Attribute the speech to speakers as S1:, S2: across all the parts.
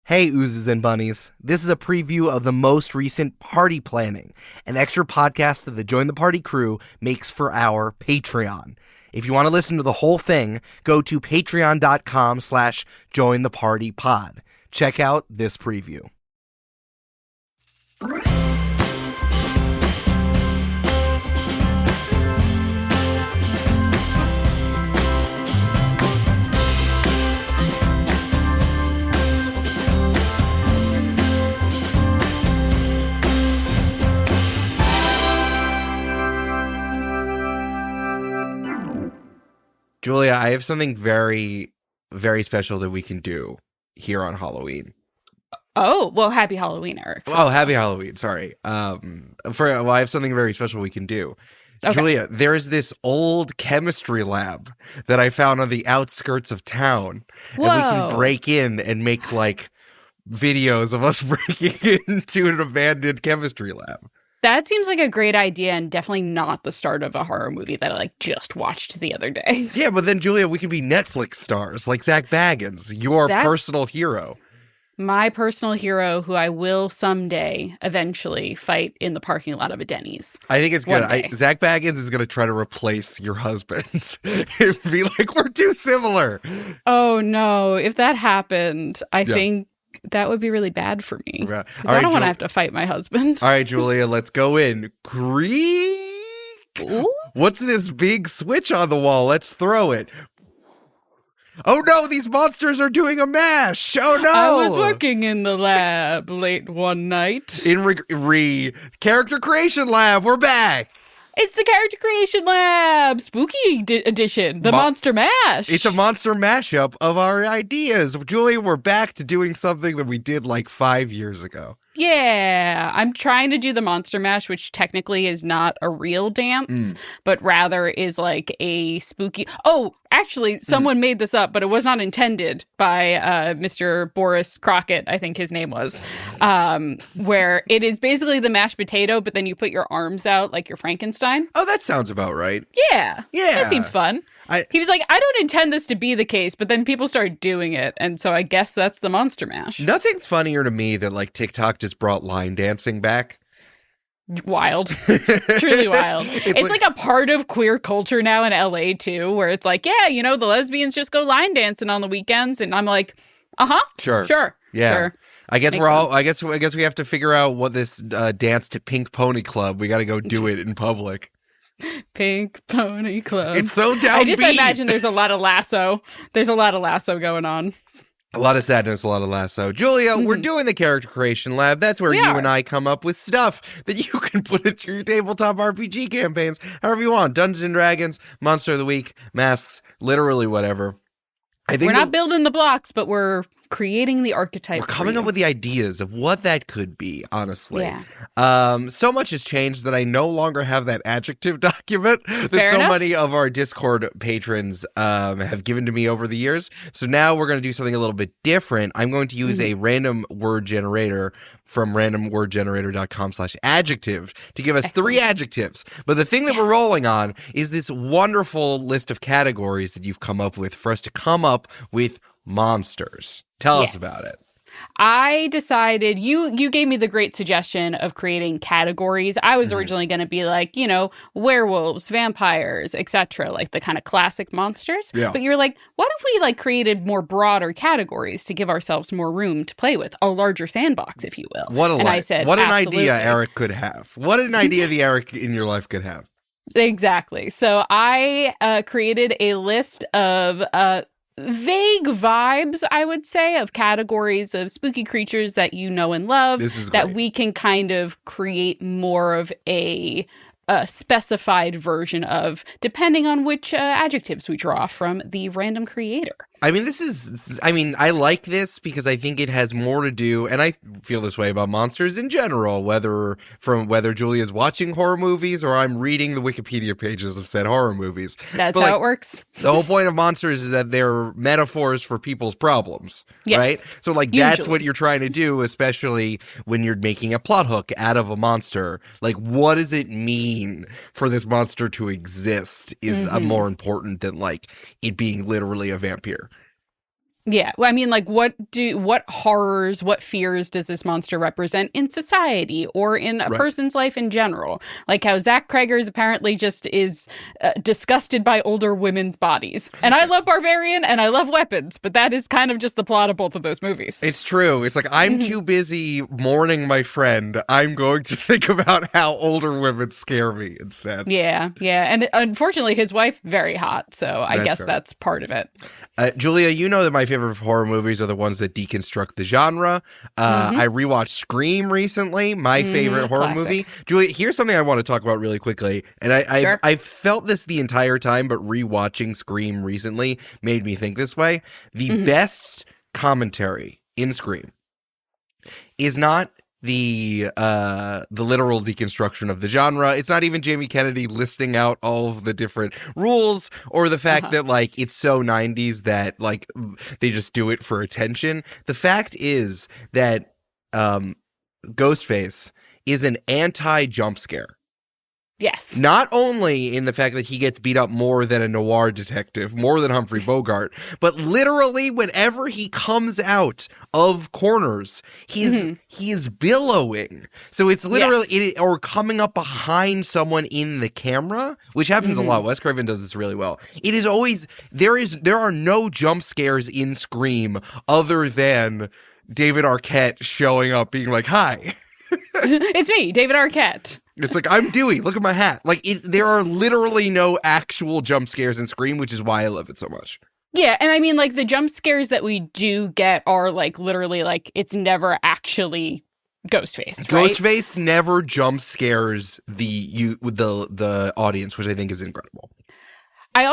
S1: Hey, oozes and bunnies. This is a preview of the most recent Party Planning, an extra podcast that the Join the Party crew makes for our Patreon. If you want to listen to the whole thing, go to patreon.com/jointhepartypod. Check out this preview. Julia, I have something very, very special that we can do here on Halloween.
S2: Oh, well, happy Halloween, Eric.
S1: Oh, happy Halloween. Sorry. I have something very special we can do. Okay. Julia, there's this old chemistry lab that I found on the outskirts of town.
S2: Whoa.
S1: And we can break in and make, like, videos of us breaking into an abandoned chemistry lab.
S2: That seems like a great idea and definitely not the start of a horror movie that I just watched the other day.
S1: Yeah, but then, Julia, we could be Netflix stars like Zach Baggins, your personal hero.
S2: My personal hero who I will someday, eventually, fight in the parking lot of a Denny's.
S1: I think it's good. Zach Baggins is going to try to replace your husband. It'd be like, we're too similar.
S2: Oh, no. If that happened, I think that would be really bad for me.
S1: Right.
S2: I don't want to have to fight my husband.
S1: All right, Julia, let's go in. Creak.
S2: Ooh.
S1: What's this big switch on the wall? Let's throw it. Oh, no, these monsters are doing a mash. Oh, no.
S2: I was working in the lab late one night.
S1: In character creation lab, we're back.
S2: It's the Character Creation Lab, Spooky Edition, the Monster Mash.
S1: It's a monster mashup of our ideas. Julia, we're back to doing something that we did like 5 years ago.
S2: Yeah, I'm trying to do the Monster Mash, which technically is not a real dance, but rather is like a spooky... Oh, actually, someone made this up, but it was not intended by Mr. Boris Crockett, I think his name was, where it is basically the mashed potato, but then you put your arms out like you're Frankenstein.
S1: Oh, that sounds about right.
S2: Yeah. That seems fun. He was like, I don't intend this to be the case, but then people started doing it, and so I guess that's the Monster Mash.
S1: Nothing's funnier to me than, like, TikTok just brought line dancing back.
S2: Wild. Truly wild. It's like a part of queer culture now in LA, too, where it's like, yeah, you know, the lesbians just go line dancing on the weekends, and I'm like, Sure.
S1: Yeah.
S2: Sure.
S1: I guess I guess we have to figure out what this dance to Pink Pony Club. We got to go do it in public.
S2: Pink Pony Club.
S1: It's so downbeat.
S2: I just imagine there's a lot of lasso. There's a lot of lasso going on.
S1: A lot of sadness, a lot of lasso. Julia, we're doing the Character Creation Lab. That's where and I come up with stuff that you can put into your tabletop RPG campaigns however you want. Dungeons & Dragons, Monster of the Week, masks, literally whatever.
S2: We're not building the blocks, but we're creating the archetype.
S1: We're coming up with the ideas of what that could be, honestly.
S2: Yeah.
S1: So much has changed that I no longer have that adjective document that
S2: Fair enough.
S1: Many of our Discord patrons have given to me over the years. So now we're going to do something a little bit different. I'm going to use a random word generator from randomwordgenerator.com/adjective to give us 3 adjectives. But the thing that we're rolling on is this wonderful list of categories that you've come up with for us to come up with monsters. Tell us about it.
S2: I decided, you gave me the great suggestion of creating categories. I was originally going to be like, you know, werewolves, vampires, etc., like the kind of classic monsters.
S1: Yeah.
S2: But you're like, what if we like created more broader categories to give ourselves more room to play with, a larger sandbox, if you will.
S1: I said, what an idea Eric could have. What an idea the Eric in your life could have.
S2: Exactly. So I created a list of vague vibes, I would say, of categories of spooky creatures that you know and love.
S1: This is
S2: that
S1: great.
S2: We can kind of create more of a specified version of, depending on which adjectives we draw from the random creator.
S1: I mean, I like this because I think it has more to do, and I feel this way about monsters in general, whether Julia's watching horror movies or I'm reading the Wikipedia pages of said horror movies.
S2: That's how it works.
S1: The whole point of monsters is that they're metaphors for people's problems, right? So, like, that's what you're trying to do, especially when you're making a plot hook out of a monster. Like, what does it mean for this monster to exist is more important than, like, it being literally a vampire.
S2: Yeah. Well, I mean, like, what horrors, what fears does this monster represent in society or in a person's life in general? Like how Zach Cregger's apparently just is disgusted by older women's bodies. And I love Barbarian and I love Weapons, but that is kind of just the plot of both of those movies.
S1: It's true. It's like, I'm too busy mourning my friend. I'm going to think about how older women scare me instead.
S2: Yeah. Yeah. And unfortunately, his wife, very hot. So I guess that's part of it.
S1: Julia, you know that my favorite horror movies are the ones that deconstruct the genre. I rewatched Scream recently, my favorite horror movie. Julia, here's something I want to talk about really quickly. And I felt this the entire time, but rewatching Scream recently made me think this way. The best commentary in Scream is not the literal deconstruction of the genre. It's not even Jamie Kennedy listing out all of the different rules or the fact that like it's so 90s that like they just do it for attention. The fact is that Ghostface is an anti-jump scare.
S2: Yes.
S1: Not only in the fact that he gets beat up more than a noir detective, more than Humphrey Bogart, but literally whenever he comes out of corners, he is billowing. So it's literally or coming up behind someone in the camera, which happens a lot. Wes Craven does this really well. It is always there are no jump scares in Scream other than David Arquette showing up being like, "Hi.
S2: It's me, David Arquette."
S1: It's like, I'm Dewey. Look at my hat. Like, there are literally no actual jump scares in Scream, which is why I love it so much.
S2: Yeah, and I mean, like, the jump scares that we do get are, like, literally, like, it's never actually Ghostface, right?
S1: Ghostface never jump scares the audience, which I think is incredible.
S2: I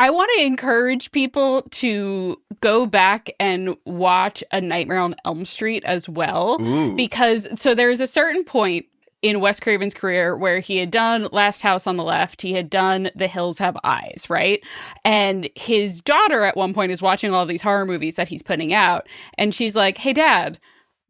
S2: want to encourage people to go back and watch A Nightmare on Elm Street as well.
S1: Ooh.
S2: Because, so there's a certain point in Wes Craven's career where he had done Last House on the Left, he had done The Hills Have Eyes, right? And his daughter at one point is watching all these horror movies that he's putting out, and she's like, "Hey, Dad,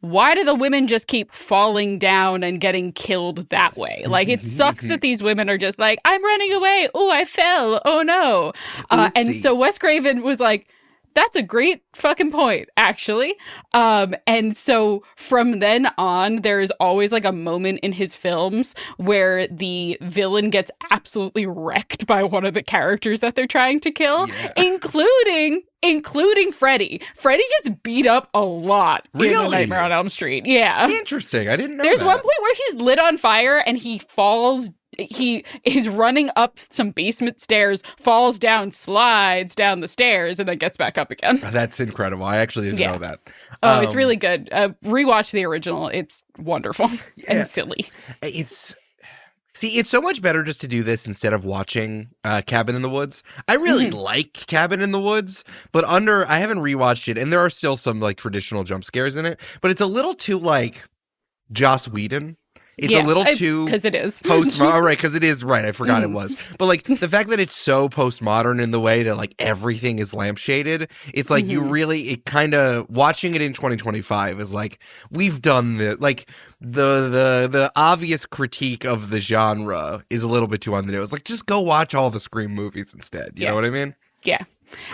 S2: why do the women just keep falling down and getting killed that way? Like, it sucks that these women are just like, I'm running away. Oh, I fell. Oh, no." And so Wes Craven was like, "That's a great fucking point, actually." And so from then on, there is always like a moment in his films where the villain gets absolutely wrecked by one of the characters that they're trying to kill, including Freddy. Freddy gets beat up a lot in The Nightmare on Elm Street. Yeah.
S1: Interesting. I didn't know
S2: There's
S1: that.
S2: one point where he's lit on fire and he falls. He is running up some basement stairs, falls down, slides down the stairs, and then gets back up again.
S1: That's incredible. I actually didn't know that.
S2: Oh, it's really good. Rewatch the original. It's wonderful and silly.
S1: It's so much better just to do this instead of watching Cabin in the Woods. I really like Cabin in the Woods, but I haven't rewatched it, and there are still some like traditional jump scares in it, but it's a little too like Joss Whedon. It's a little too...
S2: Because it is.
S1: Right, because it is, right. I forgot it was. But, like, the fact that it's so postmodern in the way that, like, everything is lampshaded, it's like you really... It kind of... Watching it in 2025 is like, we've done the... Like, the obvious critique of the genre is a little bit too on the nose. Like, just go watch all the Scream movies instead. You know what I mean?
S2: Yeah.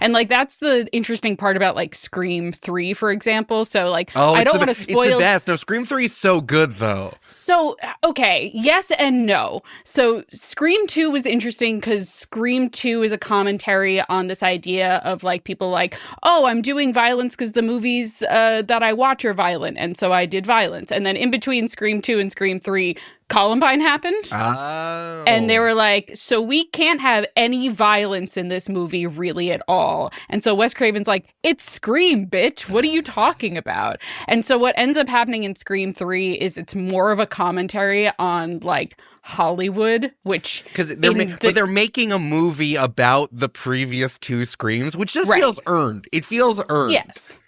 S2: And, like, that's the interesting part about, like, Scream 3, for example. So, like, I don't want to spoil...
S1: It's the best. No, Scream 3 is so good, though.
S2: So, okay, yes and no. So, Scream 2 was interesting because Scream 2 is a commentary on this idea of, like, people like, oh, I'm doing violence because the movies that I watch are violent, and so I did violence. And then in between Scream 2 and Scream 3... Columbine happened.
S1: Oh.
S2: And they were like, so we can't have any violence in this movie really at all. And so Wes Craven's like, it's Scream, bitch. What are you talking about? And so what ends up happening in Scream 3 is it's more of a commentary on like Hollywood, which...
S1: Because they're making a movie about the previous two Screams, which just feels earned. It feels earned.
S2: Yes.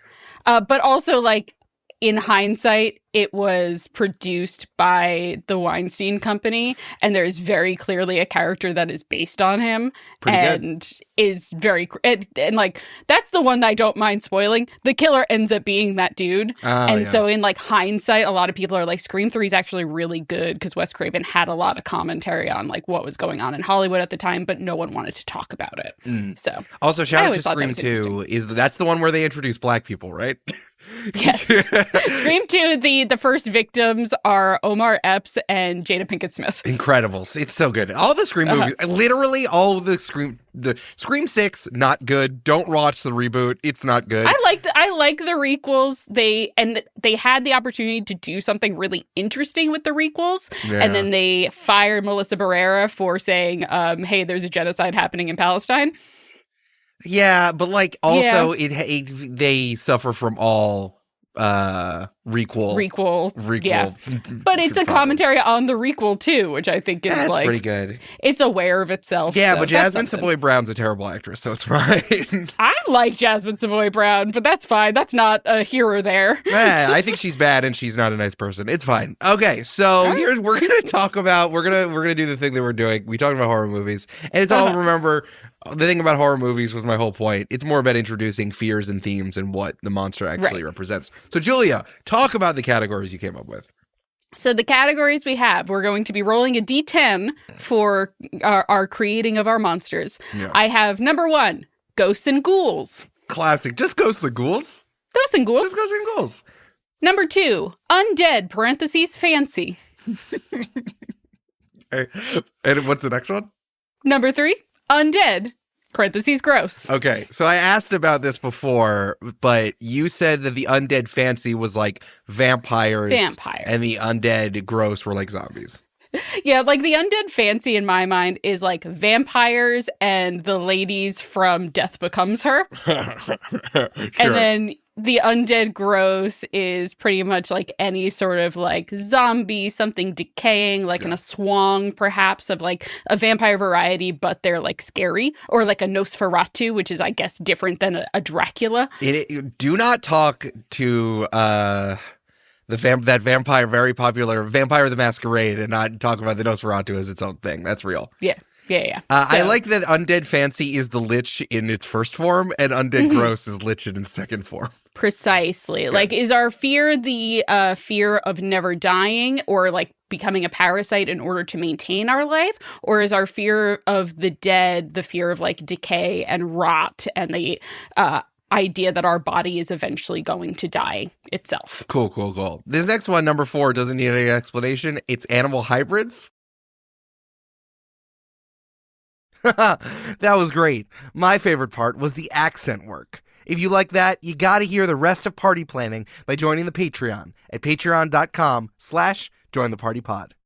S2: But also like, in hindsight, it was produced by the Weinstein Company, and there's very clearly a character that is based on him.
S1: Pretty
S2: and
S1: good.
S2: Is very and like that's the one that I don't mind spoiling. The killer ends up being that dude. So in like hindsight, a lot of people are like, Scream 3 is actually really good because Wes Craven had a lot of commentary on like what was going on in Hollywood at the time, but no one wanted to talk about it. So
S1: also shout out to Scream 2 that's the one where they introduced black people, right?
S2: Yes. Scream 2, the first victims are Omar Epps and Jada Pinkett Smith.
S1: Incredible. It's so good. All the Scream movies, literally all of the Scream 6, not good. Don't watch the reboot. It's not good.
S2: I like the requels. They had the opportunity to do something really interesting with the requels. Yeah. And then they fired Melissa Barrera for saying, hey, there's a genocide happening in Palestine.
S1: Yeah, but like also they suffer from all requel.
S2: Yeah. But it's a commentary on the requel too, which I think is like
S1: pretty good.
S2: It's aware of itself.
S1: Yeah, so but Jasmine Savoy Brown's a terrible actress, so it's fine.
S2: I like Jasmine Savoy Brown, but that's fine. That's not a here or there.
S1: Yeah, I think she's bad and she's not a nice person. It's fine. Okay, so here's we're gonna talk about we're gonna do the thing that we're doing. We talked about horror movies, and it's all remember. The thing about horror movies was my whole point. It's more about introducing fears and themes and what the monster actually represents. So, Julia, talk about the categories you came up with.
S2: So the categories we have, we're going to be rolling a D10 for our creating of our monsters. Yeah. I have number 1, ghosts and ghouls.
S1: Classic. Just ghosts and ghouls?
S2: Ghosts and ghouls.
S1: Just ghosts and ghouls.
S2: Number 2, undead, fancy.
S1: And what's the next one?
S2: Number 3, undead, gross.
S1: Okay, so I asked about this before, but you said that the undead fancy was like vampires. And the undead gross were like zombies.
S2: Yeah, like the undead fancy in my mind is like vampires and the ladies from Death Becomes Her. Sure. And then the undead gross is pretty much like any sort of like zombie, something decaying, like in a swang perhaps of like a vampire variety, but they're like scary, or like a Nosferatu, which is I guess different than a Dracula.
S1: Do not talk to that vampire, very popular Vampire the Masquerade, and not talk about the Nosferatu as its own thing. That's real.
S2: Yeah.
S1: I like that undead fancy is the lich in its first form, and undead gross is lich in its second form.
S2: Precisely. Good. Like, is our fear the fear of never dying or like becoming a parasite in order to maintain our life? Or is our fear of the dead the fear of like decay and rot and the idea that our body is eventually going to die itself?
S1: Cool. This next one, number 4, doesn't need any explanation. It's animal hybrids. That was great. My favorite part was the accent work. If you like that, you got to hear the rest of Party Planning by joining the Patreon at patreon.com/jointhepartypod.